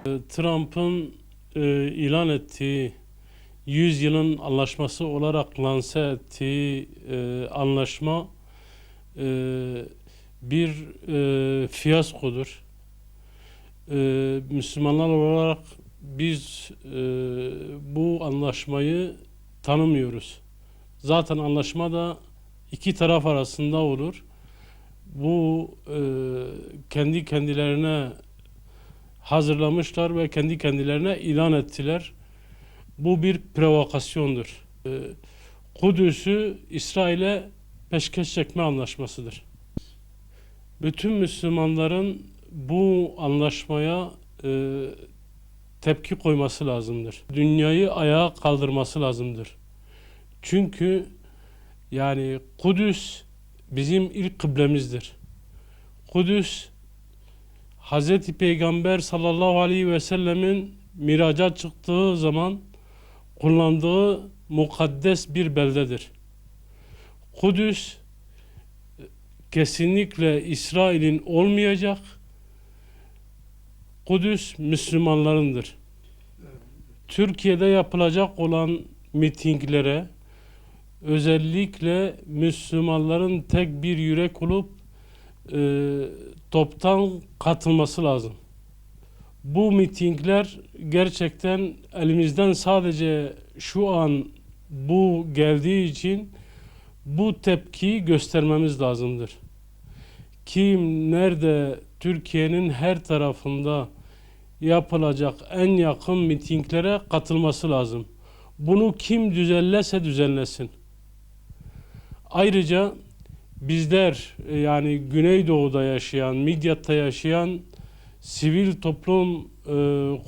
Trump'ın ilan ettiği 100 yılın anlaşması olarak lanse ettiği anlaşma bir fiyaskodur. Müslümanlar olarak biz bu anlaşmayı tanımıyoruz. Zaten anlaşma da iki taraf arasında olur. Bu kendi kendilerine hazırlamışlar ve kendi kendilerine ilan ettiler. Bu bir provokasyondur. Kudüs'ü İsrail'e peşkeş çekme anlaşmasıdır. Bütün Müslümanların bu anlaşmaya tepki koyması lazımdır. Dünyayı ayağa kaldırması lazımdır. Çünkü yani Kudüs bizim ilk kıblemizdir. Kudüs Hz. Peygamber sallallahu aleyhi ve sellemin miraca çıktığı zaman kullandığı mukaddes bir beldedir. Kudüs kesinlikle İsrail'in olmayacak. Kudüs Müslümanlarındır. Türkiye'de yapılacak olan mitinglere özellikle Müslümanların tek bir yürek olup toptan katılması lazım. Bu mitingler gerçekten elimizden sadece şu an bu geldiği için bu tepkiyi göstermemiz lazımdır. Kim nerede Türkiye'nin her tarafında yapılacak en yakın mitinglere katılması lazım. Bunu kim düzenlerse düzenlesin. Ayrıca bizler yani Güneydoğu'da yaşayan, Midyat'ta yaşayan sivil toplum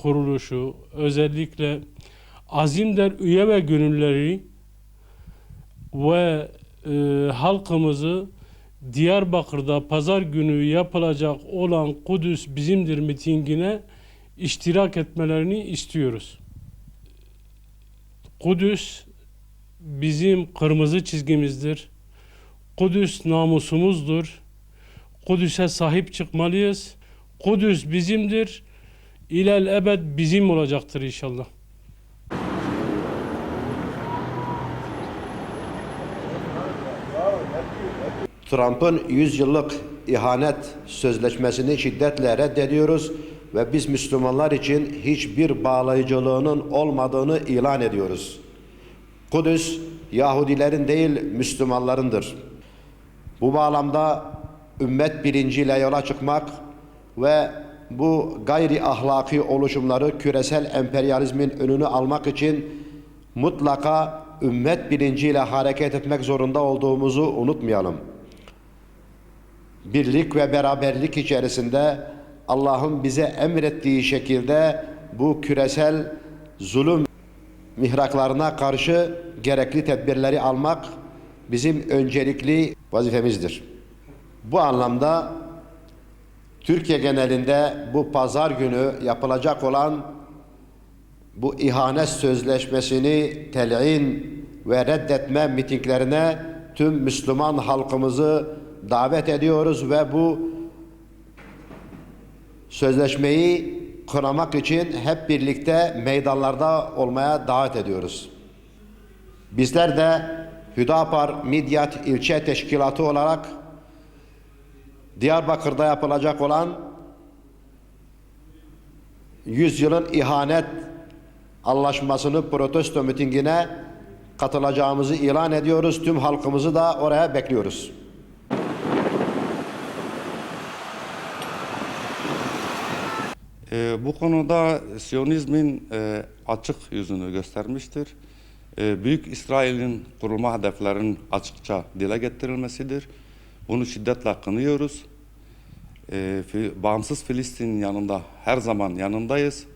kuruluşu, özellikle Azimder üye ve gönülleri ve halkımızı Diyarbakır'da pazar günü yapılacak olan Kudüs bizimdir mitingine iştirak etmelerini istiyoruz. Kudüs bizim kırmızı çizgimizdir. Kudüs namusumuzdur. Kudüs'e sahip çıkmalıyız. Kudüs bizimdir. İlel ebed bizim olacaktır inşallah. Trump'ın 100 yıllık ihanet sözleşmesini şiddetle reddediyoruz ve biz Müslümanlar için hiçbir bağlayıcılığının olmadığını ilan ediyoruz. Kudüs Yahudilerin değil Müslümanlarındır. Bu bağlamda ümmet bilinciyle yola çıkmak ve bu gayri ahlaki oluşumları küresel emperyalizmin önünü almak için mutlaka ümmet bilinciyle hareket etmek zorunda olduğumuzu unutmayalım. Birlik ve beraberlik içerisinde Allah'ın bize emrettiği şekilde bu küresel zulüm mihraklarına karşı gerekli tedbirleri almak bizim öncelikli vazifemizdir. Bu anlamda Türkiye genelinde bu pazar günü yapılacak olan bu ihanet sözleşmesini telin ve reddetme mitinglerine tüm Müslüman halkımızı davet ediyoruz ve bu sözleşmeyi kınamak için hep birlikte meydanlarda olmaya davet ediyoruz. Bizler de Hüdapar Midyat İlçe Teşkilatı olarak Diyarbakır'da yapılacak olan 100 yılın ihanet anlaşmasını protesto mitingine katılacağımızı ilan ediyoruz. Tüm halkımızı da oraya bekliyoruz. Bu konuda Siyonizmin açık yüzünü göstermiştir. Büyük İsrail'in kurulma hedeflerinin açıkça dile getirilmesidir. Bunu şiddetle kınıyoruz. Bağımsız Filistin'in yanında her zaman yanındayız.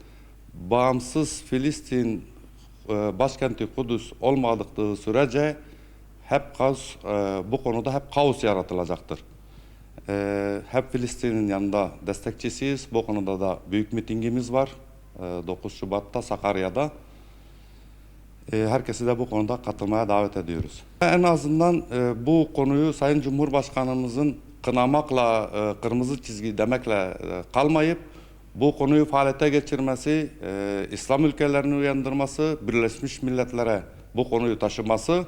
Bağımsız Filistin başkenti Kudüs olmadığı sürece hep kaos, bu konuda hep kaos yaratılacaktır. Hep Filistin'in yanında destekçisiyiz. Bu konuda da büyük mitingimiz var. 9 Şubat'ta Sakarya'da. Herkesi de bu konuda katılmaya davet ediyoruz. En azından bu konuyu Sayın Cumhurbaşkanımızın kınamakla, kırmızı çizgi demekle kalmayıp Bu konuyu faaliyete geçirmesi, İslam ülkelerini uyandırması, Birleşmiş Milletler'e bu konuyu taşıması,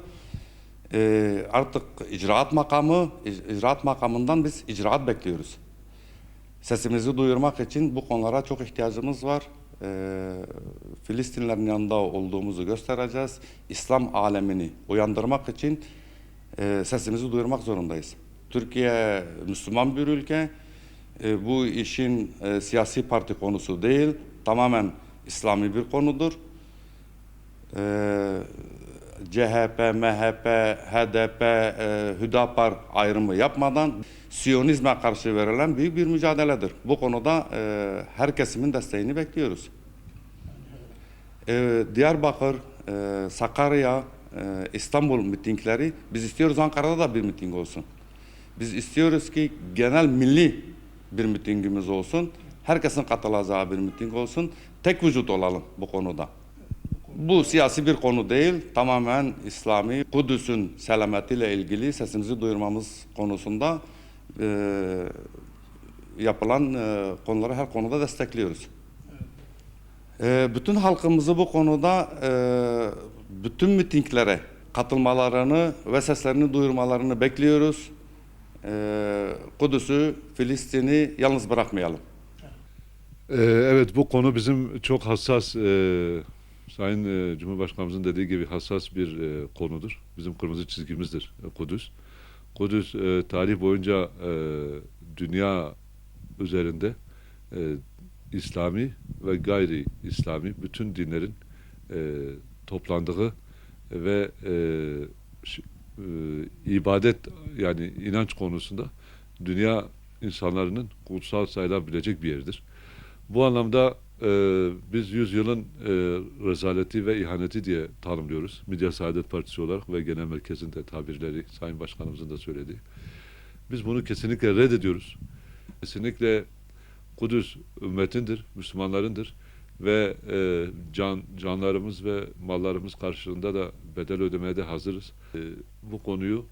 artık icraat makamından biz icraat bekliyoruz. Sesimizi duyurmak için bu konulara çok ihtiyacımız var. Filistinlerin yanında olduğumuzu göstereceğiz. İslam alemini uyandırmak için sesimizi duyurmak zorundayız. Türkiye Müslüman bir ülke. Bu işin siyasi parti konusu değil, tamamen İslami bir konudur. CHP, MHP, HDP, Hüdapar ayrımı yapmadan Siyonizme karşı verilen büyük bir mücadeledir. Bu konuda her kesimin desteğini bekliyoruz. Diyarbakır, Sakarya, İstanbul mitingleri, biz istiyoruz Ankara'da da bir miting olsun. Biz istiyoruz ki genel milli bir mitingimiz olsun. Herkesin katılacağı bir miting olsun. Tek vücut olalım bu konuda. Bu siyasi bir konu değil, tamamen İslami. Kudüs'ün selametiyle ilgili sesimizi duyurmamız konusunda yapılan konuları her konuda destekliyoruz. Bütün halkımızı bu konuda bütün mitinglere katılmalarını ve seslerini duyurmalarını bekliyoruz. Kudüs'ü, Filistin'i yalnız bırakmayalım. Evet, bu konu bizim çok hassas, Sayın Cumhurbaşkanımızın dediği gibi hassas bir konudur. Bizim kırmızı çizgimizdir Kudüs. Kudüs tarih boyunca dünya üzerinde İslami ve gayri İslami bütün dinlerin toplandığı ve ibadet yani inanç konusunda dünya insanların kutsal sayılabilecek bir yerdir. Bu anlamda biz 100 yılın rezaleti ve ihaneti diye tanımlıyoruz. Midye Saadet Partisi olarak ve genel merkezin de tabirleri, Sayın Başkanımızın da söylediği. Biz bunu kesinlikle reddediyoruz. Kesinlikle Kudüs ümmetindir, Müslümanlarındır ve canlarımız ve mallarımız karşılığında da bedel ödemeye de hazırız. Bu konuyu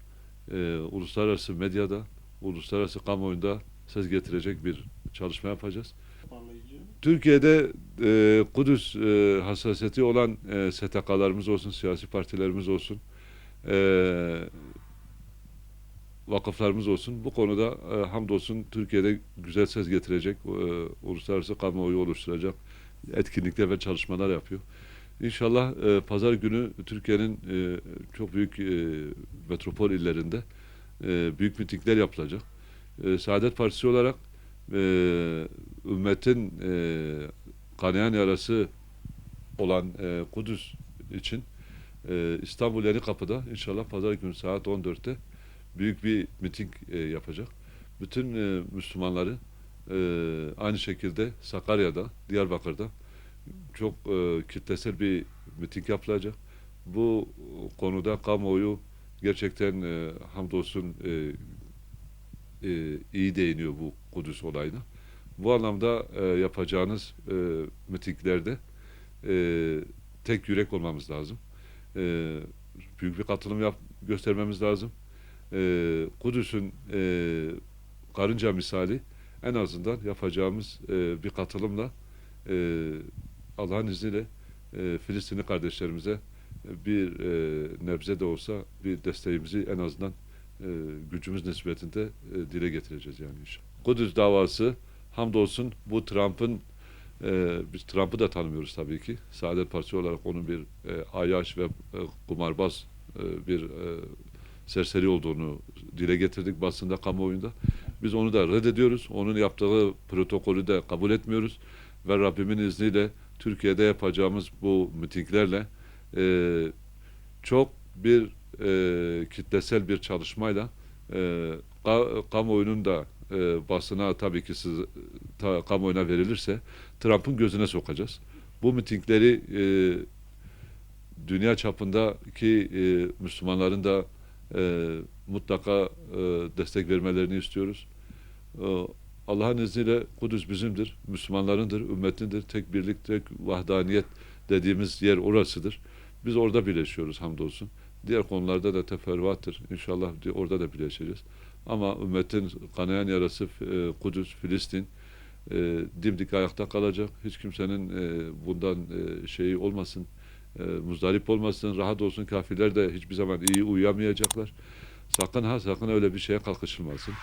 uluslararası medyada, uluslararası kamuoyunda ses getirecek bir çalışma yapacağız. Türkiye'de Kudüs hassasiyeti olan STK'larımız olsun, siyasi partilerimiz olsun, vakıflarımız olsun. Bu konuda hamdolsun Türkiye'de güzel ses getirecek, uluslararası kamuoyu oluşturacak etkinlikler ve çalışmalar yapıyor. İnşallah pazar günü Türkiye'nin çok büyük metropol illerinde büyük mitingler yapılacak. Saadet Partisi olarak ümmetin kanayan yarası olan Kudüs için İstanbul Yenikapı'da inşallah pazar günü saat 14'te büyük bir miting yapacak. Bütün Müslümanları aynı şekilde Sakarya'da, Diyarbakır'da çok kitlesel bir miting yapılacak. Bu konuda kamuoyu gerçekten hamdolsun iyi değiniyor bu Kudüs olayına. Bu anlamda yapacağınız mitinglerde tek yürek olmamız lazım. Büyük bir katılım göstermemiz lazım. Kudüs'ün karınca misali en azından yapacağımız bir katılımla Allah'ın izniyle Filistinli kardeşlerimize bir nebze de olsa bir desteğimizi en azından gücümüz nispetinde dile getireceğiz yani inşallah. Kudüs davası hamdolsun bu Trump'ın biz Trump'ı da tanımıyoruz tabii ki. Saadet Partisi olarak onun bir ayyaş ve kumarbaz bir serseri olduğunu dile getirdik basında, kamuoyunda. Biz onu da reddediyoruz. Onun yaptığı protokolü de kabul etmiyoruz. Ve Rabbimin izniyle Türkiye'de yapacağımız bu mitinglerle çok bir kitlesel bir çalışmayla kamuoyunun da basına tabii ki kamuoyuna verilirse Trump'ın gözüne sokacağız. Bu mitingleri dünya çapındaki Müslümanların da mutlaka destek vermelerini istiyoruz. Allah'ın izniyle Kudüs bizimdir, Müslümanlarındır, ümmetindir. Tek birlik, tek vahdaniyet dediğimiz yer orasıdır. Biz orada birleşiyoruz hamdolsun. Diğer konularda da teferruattır. İnşallah orada da birleşeceğiz. Ama ümmetin kanayan yarası Kudüs, Filistin dimdik ayakta kalacak. Hiç kimsenin bundan şeyi olmasın, muzdarip olmasın, rahat olsun. Kafirler de hiçbir zaman iyi uyuyamayacaklar. Sakın ha sakın öyle bir şeye kalkışılmasın.